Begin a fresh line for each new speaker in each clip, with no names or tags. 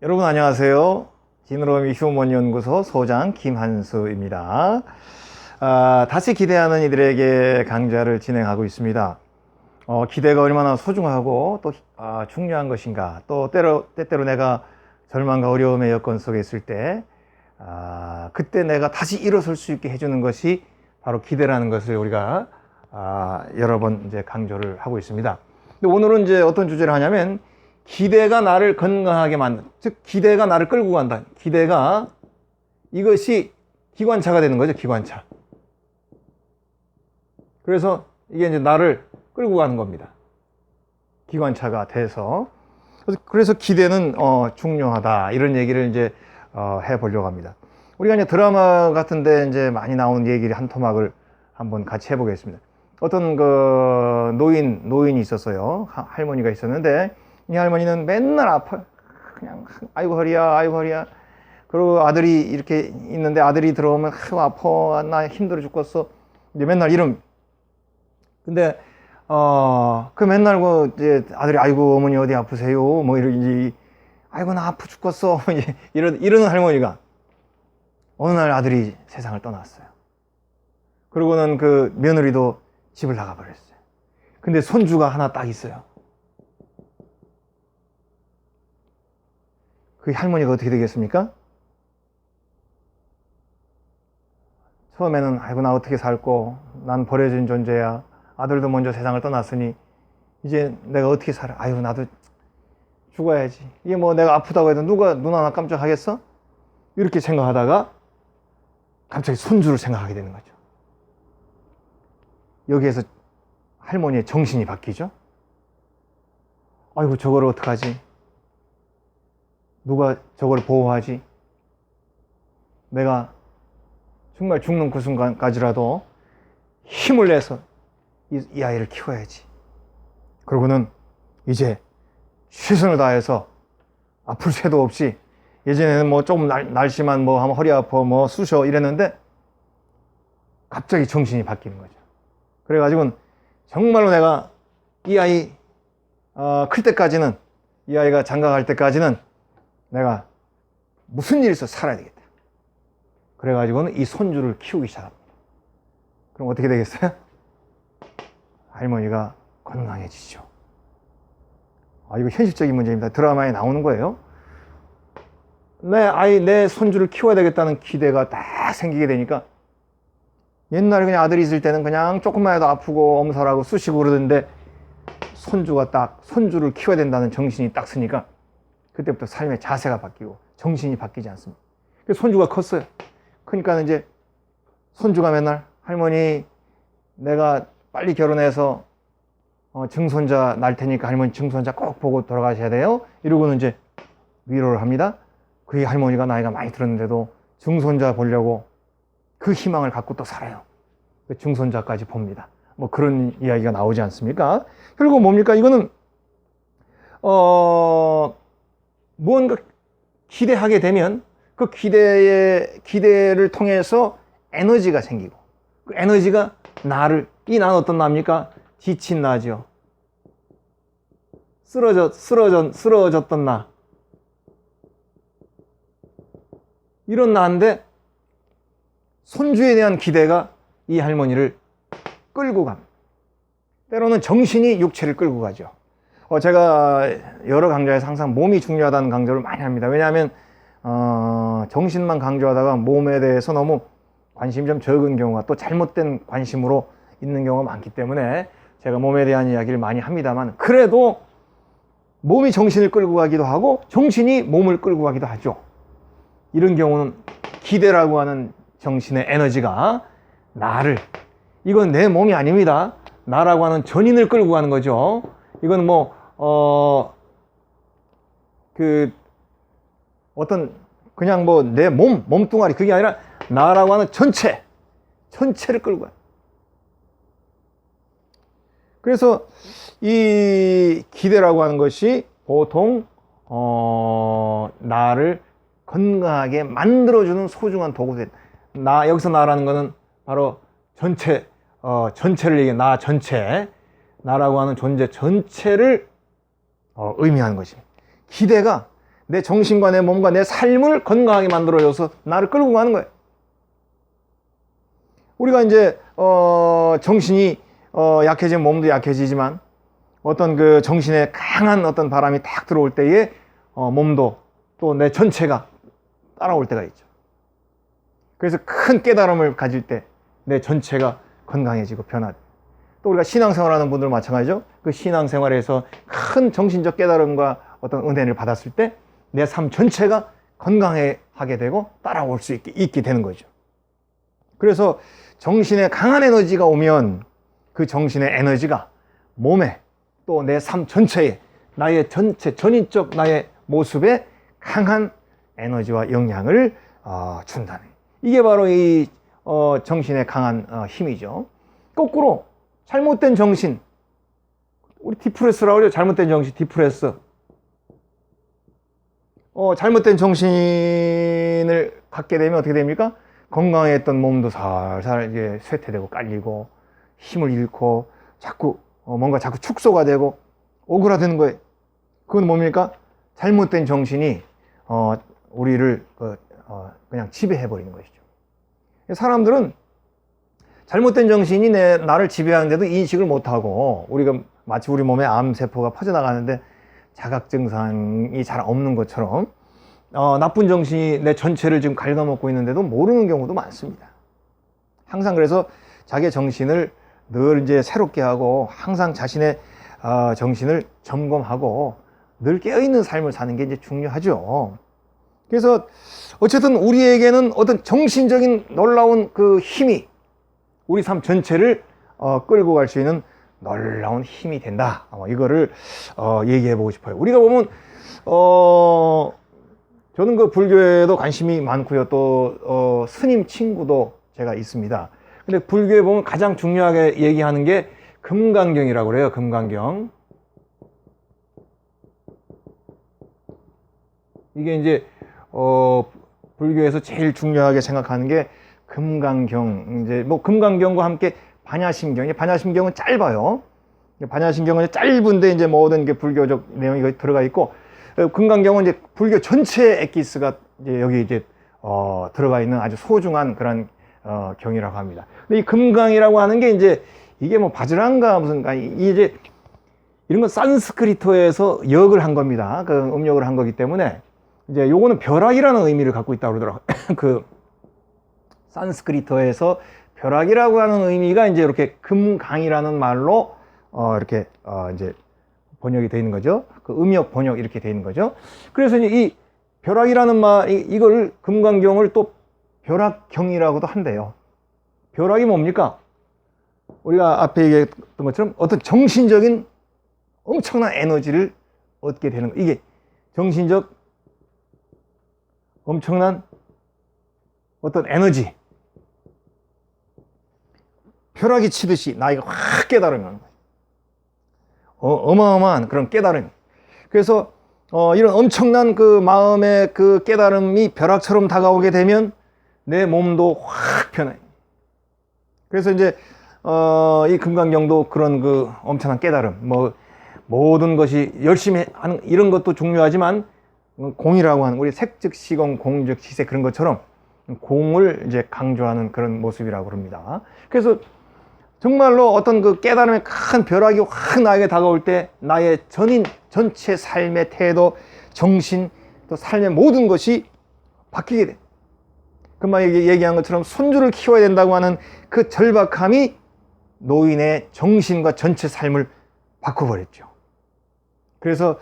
여러분 안녕하세요. 지느러미 휴먼 연구소 소장 김한수입니다. 다시 기대하는 이들에게 강좌를 진행하고 있습니다. 기대가 얼마나 소중하고 또 중요한 것인가, 또 때때로 내가 절망과 어려움의 여건 속에 있을 때 그때 내가 다시 일어설 수 있게 해주는 것이 바로 기대라는 것을 우리가 여러 번 이제 강조를 하고 있습니다. 근데 오늘은 이제 어떤 주제를 하냐면, 기대가 나를 건강하게 만든, 즉 기대가 나를 끌고 간다. 기대가 이것이 기관차가 되는 거죠. 기관차. 그래서 이게 이제 나를 끌고 가는 겁니다. 기관차가 돼서. 그래서 기대는 중요하다, 이런 얘기를 이제 해보려고 합니다. 우리가 이제 드라마 같은데 이제 많이 나오는 얘기를 한 토막을 한번 같이 해보겠습니다. 어떤 그 노인이 있었어요. 할머니가 있었는데, 이 할머니는 맨날 아파요. 그냥 아이고 허리야, 아이고 허리야. 그리고 아들이 이렇게 있는데, 아들이 들어오면 아이고 아파, 나 힘들어 죽겠어. 이제 맨날 이름. 근데 그 맨날 그 이제 아들이 아이고 어머니 어디 아프세요? 뭐 이러지. 아이고 나 아파 죽겠어. 이제 이러는 할머니가 어느 날 아들이 세상을 떠났어요. 그러고는 그 며느리도 집을 나가 버렸어요. 근데 손주가 하나 딱 있어요. 그 할머니가 어떻게 되겠습니까? 처음에는 아이고 나 어떻게 살고, 난 버려진 존재야, 아들도 먼저 세상을 떠났으니 이제 내가 어떻게 살아, 아이고 나도 죽어야지, 이게 뭐 내가 아프다고 해도 누가 눈 하나 깜짝하겠어? 이렇게 생각하다가 갑자기 손주를 생각하게 되는 거죠. 여기에서 할머니의 정신이 바뀌죠. 아이고 저걸 어떡하지, 누가 저걸 보호하지, 내가 정말 죽는 그 순간까지라도 힘을 내서 이 아이를 키워야지. 그러고는 이제 최선을 다해서 아플 새도 없이, 예전에는 뭐 조금 날씨만 뭐 하면 허리 아파 뭐 쑤셔 이랬는데 갑자기 정신이 바뀌는 거죠. 그래가지고는 정말로 내가 이 아이 클 때까지는, 이 아이가 장가갈 때까지는 내가 무슨 일이 있어 살아야 되겠다. 그래가지고는 이 손주를 키우기 시작합니다. 그럼 어떻게 되겠어요? 할머니가 건강해지죠. 이거 현실적인 문제입니다. 드라마에 나오는 거예요. 내 손주를 키워야 되겠다는 기대가 딱 생기게 되니까, 옛날에 그냥 아들이 있을 때는 그냥 조금만 해도 아프고 엄살하고 쑤시고 그러던데, 손주를 키워야 된다는 정신이 딱 쓰니까 그때부터 삶의 자세가 바뀌고 정신이 바뀌지 않습니다. 그래서 손주가 컸어요. 그러니까 이제 손주가 맨날 할머니 내가 빨리 결혼해서 증손자 날 테니까 할머니 증손자 꼭 보고 돌아가셔야 돼요, 이러고는 이제 위로를 합니다. 그 할머니가 나이가 많이 들었는데도 증손자 보려고 그 희망을 갖고 또 살아요. 그 증손자까지 봅니다. 뭐 그런 이야기가 나오지 않습니까? 결국 뭡니까? 이거는 무언가 기대하게 되면 그 기대를 통해서 에너지가 생기고, 그 에너지가 나는 어떤 나입니까? 지친 나죠. 쓰러졌던 나. 이런 나인데 손주에 대한 기대가 이 할머니를 끌고 갑니다. 때로는 정신이 육체를 끌고 가죠. 제가 여러 강좌에서 항상 몸이 중요하다는 강조를 많이 합니다. 왜냐하면 정신만 강조하다가 몸에 대해서 너무 관심이 좀 적은 경우가, 또 잘못된 관심으로 있는 경우가 많기 때문에 제가 몸에 대한 이야기를 많이 합니다만, 그래도 몸이 정신을 끌고 가기도 하고 정신이 몸을 끌고 가기도 하죠. 이런 경우는 기대라고 하는 정신의 에너지가 이건 내 몸이 아닙니다. 나라고 하는 전인을 끌고 가는 거죠. 이건 뭐 그냥 뭐 내 몸뚱아리, 그게 아니라 나라고 하는 전체를 끌고 가요. 그래서 이 기대라고 하는 것이 보통 나를 건강하게 만들어주는 소중한 도구들. 여기서 나라는 거는 바로 전체를 얘기해. 나 전체, 나라고 하는 존재 전체를 의미하는 것입니다. 기대가 내 정신과 내 몸과 내 삶을 건강하게 만들어줘서 나를 끌고 가는 거예요. 우리가 이제 정신이 약해지면 몸도 약해지지만 어떤 그 정신에 강한 어떤 바람이 딱 들어올 때에 몸도 또 내 전체가 따라올 때가 있죠. 그래서 큰 깨달음을 가질 때 내 전체가 건강해지고 변화돼. 또 우리가 신앙생활하는 분들 마찬가지죠. 그 신앙생활에서 큰 정신적 깨달음과 어떤 은혜를 받았을 때 내 삶 전체가 건강하게 되고 따라올 수 있게 되는 거죠. 그래서 정신에 강한 에너지가 오면 그 정신의 에너지가 몸에 또 내 삶 전체에 나의 전체 전인적 나의 모습에 강한 에너지와 영향을 준다네. 이게 바로 이 정신의 강한 힘이죠. 거꾸로 잘못된 정신, 우리 디프레스라고 그래요. 잘못된 정신, 디프레스. 잘못된 정신을 갖게 되면 어떻게 됩니까? 건강했던 몸도 살살 이제 쇠퇴되고 깔리고 힘을 잃고 자꾸 뭔가 자꾸 축소가 되고 오그라드는 거예요. 그건 뭡니까? 잘못된 정신이 우리를 그냥 지배해 버리는 것이죠. 사람들은 잘못된 정신이 나를 지배하는데도 인식을 못하고 우리가 마치 우리 몸에 암세포가 퍼져나가는데 자각 증상이 잘 없는 것처럼 나쁜 정신이 내 전체를 지금 갉아먹고 있는데도 모르는 경우도 많습니다. 항상 그래서 자기의 정신을 늘 이제 새롭게 하고 항상 자신의 정신을 점검하고 늘 깨어있는 삶을 사는 게 이제 중요하죠. 그래서 어쨌든 우리에게는 어떤 정신적인 놀라운 그 힘이 우리 삶 전체를 끌고 갈 수 있는 놀라운 힘이 된다. 이거를 얘기해 보고 싶어요. 우리가 보면 저는 그 불교에도 관심이 많고요. 또 스님 친구도 제가 있습니다. 근데 불교에 보면 가장 중요하게 얘기하는 게 금강경이라고 그래요. 금강경. 이게 이제 불교에서 제일 중요하게 생각하는 게 금강경. 이제 뭐 금강경과 함께 반야심경. 반야심경은 짧아요. 반야심경은 짧은데 이제 모든 게 불교적 내용이 들어가 있고, 금강경은 이제 불교 전체의 엑기스가 이제 여기 이제 들어가 있는 아주 소중한 그런 경이라고 합니다. 근데 이 금강이라고 하는 게 이제 이게 뭐 바즈랑가 무슨 이제 이런 건 산스크리트어에서 역을 한 겁니다. 그 음역을 한 거기 때문에 이제 요거는 벼락이라는 의미를 갖고 있다고 그러더라고요. 그 산스크리트어에서 벼락이라고 하는 의미가 이제 이렇게 금강이라는 말로 이렇게 이제 번역이 되어 있는 거죠. 그 음역 번역 이렇게 되어 있는 거죠. 그래서 이제 이 벼락이라는 말, 이걸 금강경을 또 벼락경이라고도 한대요. 벼락이 뭡니까? 우리가 앞에 얘기했던 것처럼 어떤 정신적인 엄청난 에너지를 얻게 되는 거. 이게 정신적 엄청난 어떤 에너지. 벼락이 치듯이 나이가 확 깨달으면 어마어마한 그런 깨달음. 그래서 이런 엄청난 그 마음의 그 깨달음이 벼락처럼 다가오게 되면 내 몸도 확 변해. 그래서 이제 이 금강경도 그런 그 엄청난 깨달음, 뭐 모든 것이 열심히 하는 이런 것도 중요하지만 공이라고 하는 우리 색즉시공 공즉시색 그런 것처럼 공을 이제 강조하는 그런 모습이라고 합니다. 그래서 정말로 어떤 그 깨달음의 큰 벼락이 확 나에게 다가올 때 나의 전체 삶의 태도, 정신, 또 삶의 모든 것이 바뀌게 돼. 금방 얘기한 것처럼 손주를 키워야 된다고 하는 그 절박함이 노인의 정신과 전체 삶을 바꿔버렸죠. 그래서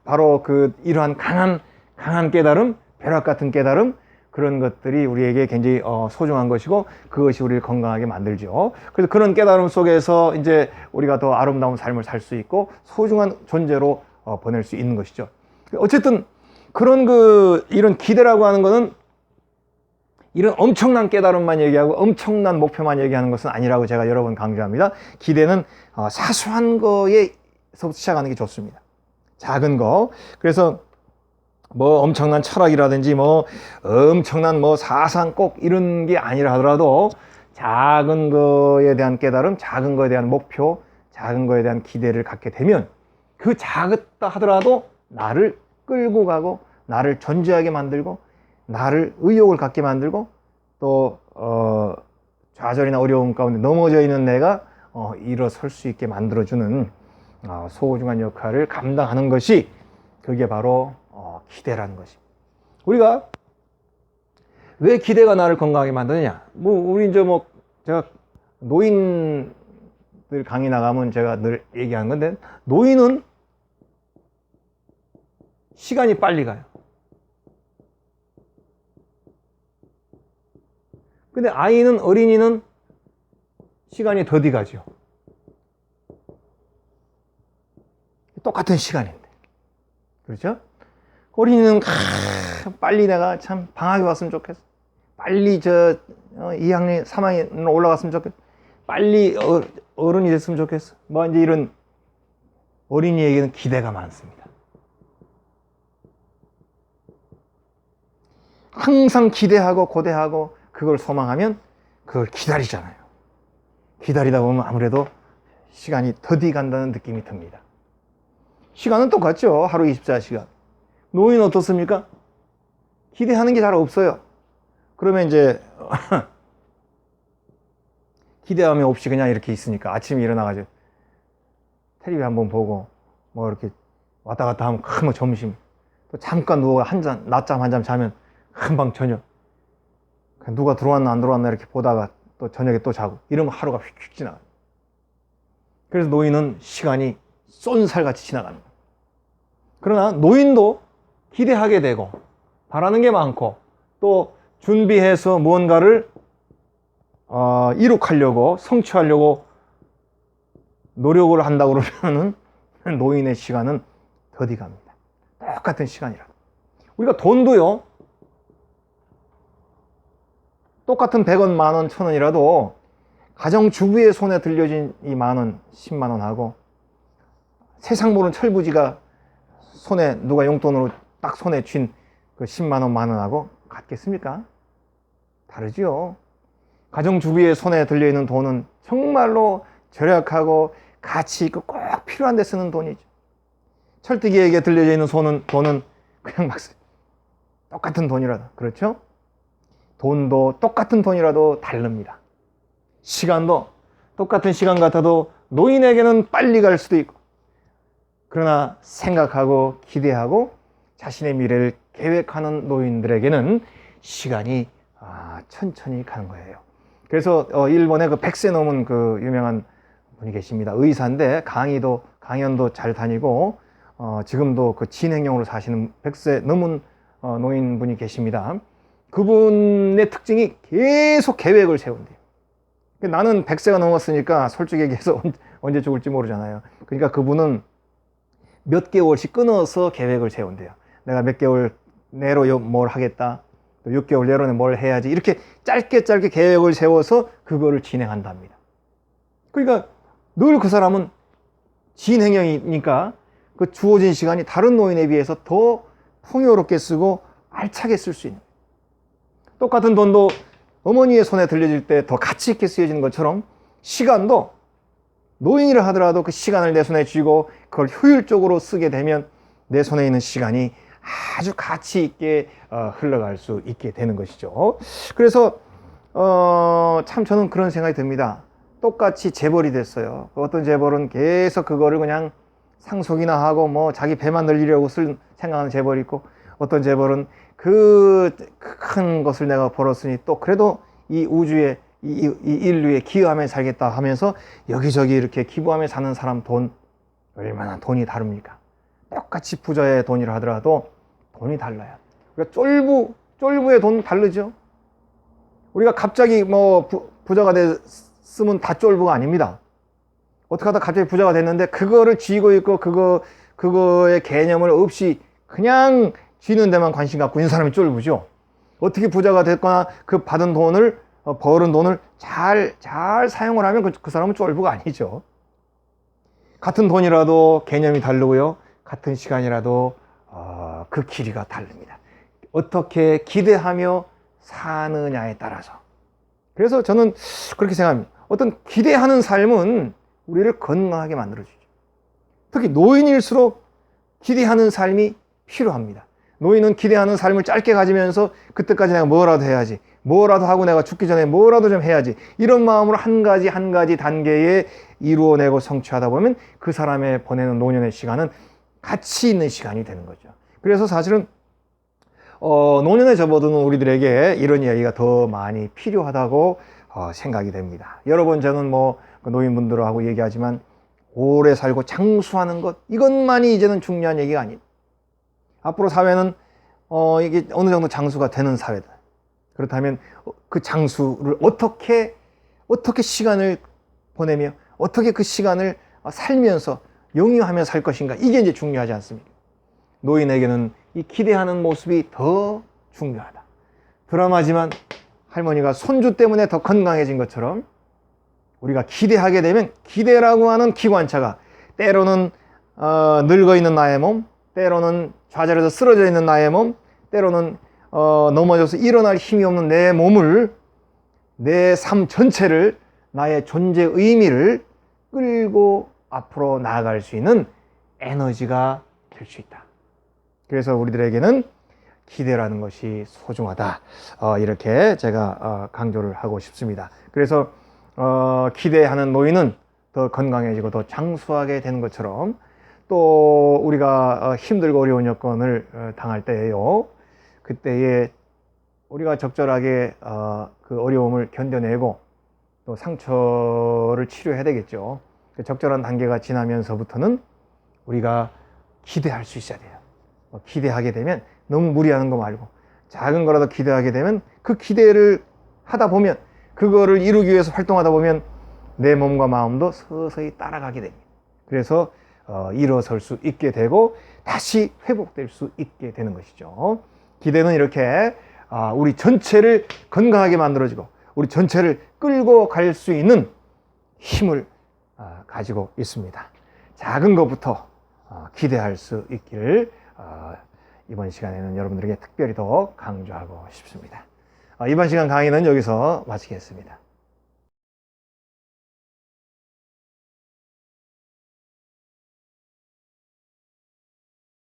바로 이러한 강한 깨달음, 벼락 같은 깨달음, 그런 것들이 우리에게 굉장히 소중한 것이고 그것이 우리를 건강하게 만들죠. 그래서 그런 깨달음 속에서 이제 우리가 더 아름다운 삶을 살 수 있고 소중한 존재로 보낼 수 있는 것이죠. 어쨌든 그런 이런 기대라고 하는 것은 이런 엄청난 깨달음만 얘기하고 엄청난 목표만 얘기하는 것은 아니라고 제가 여러 번 강조합니다. 기대는 사소한 거에서 시작하는 게 좋습니다. 작은 거. 그래서 뭐 엄청난 철학이라든지 뭐 엄청난 뭐 사상 꼭 이런 게 아니라 하더라도 작은 거에 대한 깨달음, 작은 거에 대한 목표, 작은 거에 대한 기대를 갖게 되면 그 작았다 하더라도 나를 끌고 가고 나를 존재하게 만들고 나를 의욕을 갖게 만들고 또 좌절이나 어려움 가운데 넘어져 있는 내가 일어설 수 있게 만들어주는 소중한 역할을 감당하는 것이 그게 바로 기대라는 것입니다. 우리가 왜 기대가 나를 건강하게 만드느냐? 우리 이제 제가 노인들 강의 나가면 제가 늘 얘기하는 건데, 노인은 시간이 빨리 가요. 근데 어린이는 시간이 더디 가죠. 똑같은 시간인데. 그렇죠? 어린이는 빨리 내가 참 방학이 왔으면 좋겠어. 빨리 2학년, 3학년 올라갔으면 좋겠어. 빨리 어른이 됐으면 좋겠어. 이제 이런 어린이에게는 기대가 많습니다. 항상 기대하고 고대하고 그걸 소망하면 그걸 기다리잖아요. 기다리다 보면 아무래도 시간이 더디 간다는 느낌이 듭니다. 시간은 똑같죠. 하루 24시간. 노인은 어떻습니까? 기대하는 게 잘 없어요. 그러면 이제 기대함이 없이 그냥 이렇게 있으니까 아침에 일어나가지고 텔레비 한번 보고 이렇게 왔다 갔다 하면 점심 또 잠깐 누워 낮잠 한 잠 자면 금방 저녁, 누가 들어왔나 안 들어왔나 이렇게 보다가 또 저녁에 또 자고 이러면 하루가 휙휙 지나가요. 그래서 노인은 시간이 쏜살같이 지나갑니다. 그러나 노인도 기대하게 되고 바라는 게 많고 또 준비해서 무언가를 이룩하려고 성취하려고 노력을 한다고 그러면은 노인의 시간은 더디 갑니다. 똑같은 시간이라. 우리가 돈도요, 똑같은 100원, 만원, 1000원이라도 가정주부의 손에 들려진 이 만원, 10만원 하고 세상 모르는 철부지가 손에 누가 용돈으로 딱 손에 쥔 그 10만원, 만원하고 같겠습니까? 다르죠. 가정주부의 손에 들려있는 돈은 정말로 절약하고 가치 있고 꼭 필요한 데 쓰는 돈이죠. 철뜨기에게 들려져 있는 돈은 그냥 막 똑같은 돈이라도, 그렇죠? 돈도 똑같은 돈이라도 다릅니다. 시간도 똑같은 시간 같아도 노인에게는 빨리 갈 수도 있고, 그러나 생각하고 기대하고 자신의 미래를 계획하는 노인들에게는 시간이 천천히 가는 거예요. 그래서 일본에 그 100세 넘은 그 유명한 분이 계십니다. 의사인데 강연도 잘 다니고 지금도 그 진행형으로 사시는 100세 넘은 노인분이 계십니다. 그분의 특징이 계속 계획을 세운대요. 나는 100세가 넘었으니까 솔직히 얘기해서 언제 죽을지 모르잖아요. 그러니까 그분은 몇 개월씩 끊어서 계획을 세운대요. 내가 몇 개월 내로 뭘 하겠다, 또 6개월 내로는 뭘 해야지, 이렇게 짧게 계획을 세워서 그거를 진행한답니다. 그러니까 늘 그 사람은 진행형이니까 그 주어진 시간이 다른 노인에 비해서 더 풍요롭게 쓰고 알차게 쓸 수 있는, 똑같은 돈도 어머니의 손에 들려질 때 더 가치 있게 쓰여지는 것처럼 시간도 노인이라 하더라도 그 시간을 내 손에 쥐고 그걸 효율적으로 쓰게 되면 내 손에 있는 시간이 아주 가치 있게 흘러갈 수 있게 되는 것이죠. 그래서 참 저는 그런 생각이 듭니다. 똑같이 재벌이 됐어요. 어떤 재벌은 계속 그거를 그냥 상속이나 하고 자기 배만 늘리려고 생각하는 재벌이 있고, 어떤 재벌은 그 큰 것을 내가 벌었으니 또 그래도 이 우주에 이 인류에 기여하며 살겠다 하면서 여기저기 이렇게 기부하며 사는 사람 돈, 얼마나 돈이 다릅니까? 똑같이 부자의 돈이라 하더라도 돈이 달라요. 그러니까 쫄부의 돈 다르죠. 우리가 갑자기 부자가 됐으면 다 쫄부가 아닙니다. 어떻게 하다 갑자기 부자가 됐는데 그거를 쥐고 있고 그거의 개념을 없이 그냥 쥐는 데만 관심 갖고 있는 사람이 쫄부죠. 어떻게 부자가 됐거나 그 받은 돈을 벌은 돈을 잘 사용을 하면 그 사람은 쫄부가 아니죠. 같은 돈이라도 개념이 다르고요, 같은 시간이라도 그 길이가 다릅니다. 어떻게 기대하며 사느냐에 따라서. 그래서 저는 그렇게 생각합니다. 어떤 기대하는 삶은 우리를 건강하게 만들어주죠. 특히 노인일수록 기대하는 삶이 필요합니다. 노인은 기대하는 삶을 짧게 가지면서 그때까지 내가 뭐라도 해야지, 뭐라도 하고 내가 죽기 전에 뭐라도 좀 해야지, 이런 마음으로 한 가지 한 가지 단계에 이루어내고 성취하다 보면 그 사람의 보내는 노년의 시간은 가치 있는 시간이 되는 거죠. 그래서 사실은 노년에 접어드는 우리들에게 이런 이야기가 더 많이 필요하다고 생각이 됩니다. 여러 번 저는 뭐 노인분들하고 얘기하지만 오래 살고 장수하는 것, 이것만이 이제는 중요한 얘기가 아닙니다. 앞으로 사회는 이게 어느 정도 장수가 되는 사회다. 그렇다면 그 장수를 어떻게 시간을 보내며 어떻게 그 시간을 살면서 영위하며 살 것인가, 이게 이제 중요하지 않습니까? 노인에게는 이 기대하는 모습이 더 중요하다. 드라마지만 할머니가 손주 때문에 더 건강해진 것처럼 우리가 기대하게 되면 기대라고 하는 기관차가 때로는 늙어 있는 나의 몸, 때로는 좌절해서 쓰러져 있는 나의 몸, 때로는 넘어져서 일어날 힘이 없는 내 몸을, 내 삶 전체를, 나의 존재 의미를 끌고 앞으로 나아갈 수 있는 에너지가 될 수 있다. 그래서 우리들에게는 기대라는 것이 소중하다. 이렇게 제가 강조를 하고 싶습니다. 그래서 기대하는 노인은 더 건강해지고 더 장수하게 되는 것처럼, 또 우리가 힘들고 어려운 여건을 당할 때에요, 그때에 우리가 적절하게 그 어려움을 견뎌내고 또 상처를 치료해야 되겠죠. 그 적절한 단계가 지나면서부터는 우리가 기대할 수 있어야 돼요. 기대하게 되면 너무 무리하는 거 말고 작은 거라도 기대하게 되면 그 기대를 하다 보면, 그거를 이루기 위해서 활동하다 보면 내 몸과 마음도 서서히 따라가게 됩니다. 그래서 일어설 수 있게 되고 다시 회복될 수 있게 되는 것이죠. 기대는 이렇게 우리 전체를 건강하게 만들어주고 우리 전체를 끌고 갈 수 있는 힘을 가지고 있습니다. 작은 것부터 기대할 수 있기를 이번 시간에는 여러분들에게 특별히 더 강조하고 싶습니다. 이번 시간 강의는 여기서 마치겠습니다.